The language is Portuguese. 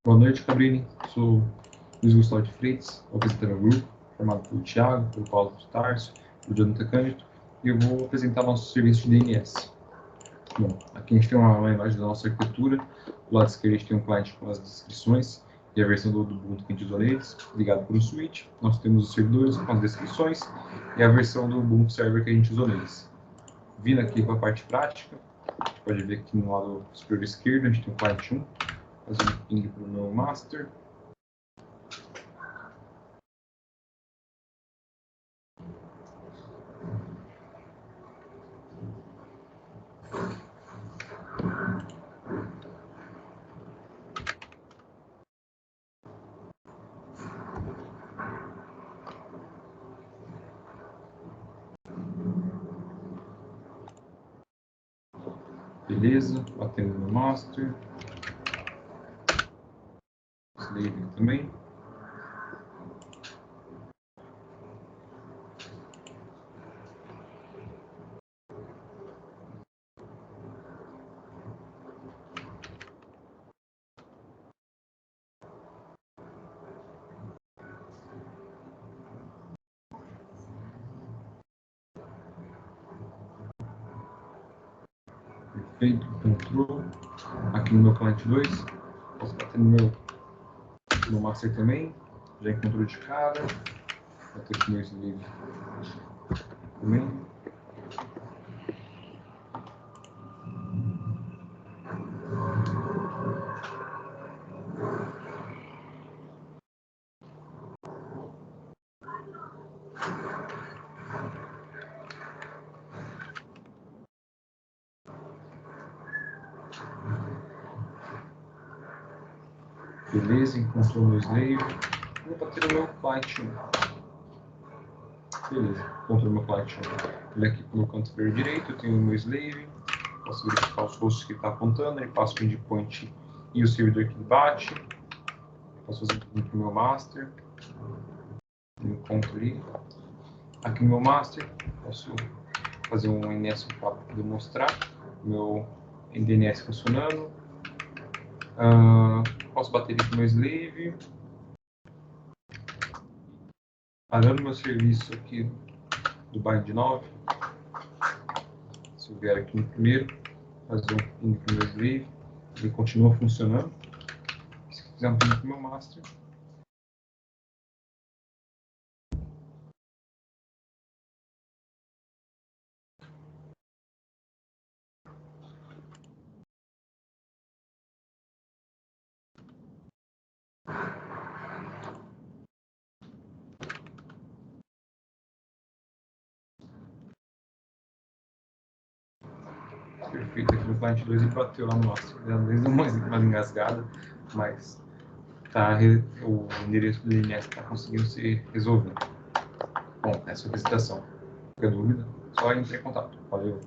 Boa noite, Cabrini. Sou Luiz Gustavo de Freitas, apresentando o grupo, formado pelo Thiago, pelo Paulo de Tarso, pelo Jonathan Cândido, e eu vou apresentar nosso serviço de DNS. Bom, aqui a gente tem uma imagem da nossa arquitetura. Do lado esquerdo a gente tem um cliente com as descrições e a versão do Ubuntu que a gente usa neles, ligado por um switch. Nós temos os servidores com as descrições e a versão do Ubuntu Server que a gente usa neles. Vindo aqui para a parte prática, a gente pode ver aqui no lado superior esquerdo a gente tem o cliente 1, fazer um ping para o meu master. Beleza, batendo no master. Slave também. Perfeito, control. Aqui no meu cliente 2, posso bater no meu master também. Já encontrou de cara. Bater com o meu slave também. Beleza, encontrou o meu slave. Vou bater no meu client 1. Beleza, encontrou o meu client 1. Ele aqui no canto superior direito, eu tenho o meu slave. Posso verificar os hosts que ele está apontando. Ele passa o endpoint e o servidor que ele bate. Posso fazer um para o meu master. Encontro ali. Aqui no meu master, posso fazer um NS para demonstrar o meu DNS funcionando. Posso bater aqui com o meu slave. Parando meu serviço aqui do bind 9. Se eu vier aqui no primeiro, fazer um ping para o meu slave, ele continua funcionando. Se fizer um ping para o meu master. Perfeito, aqui no client 2 ele bateu lá no master. Às vezes deu uma engasgada, mas tá, o endereço do DNS está conseguindo se resolver. Bom, essa é a apresentação. Qualquer dúvida, só entrar em contato. Valeu!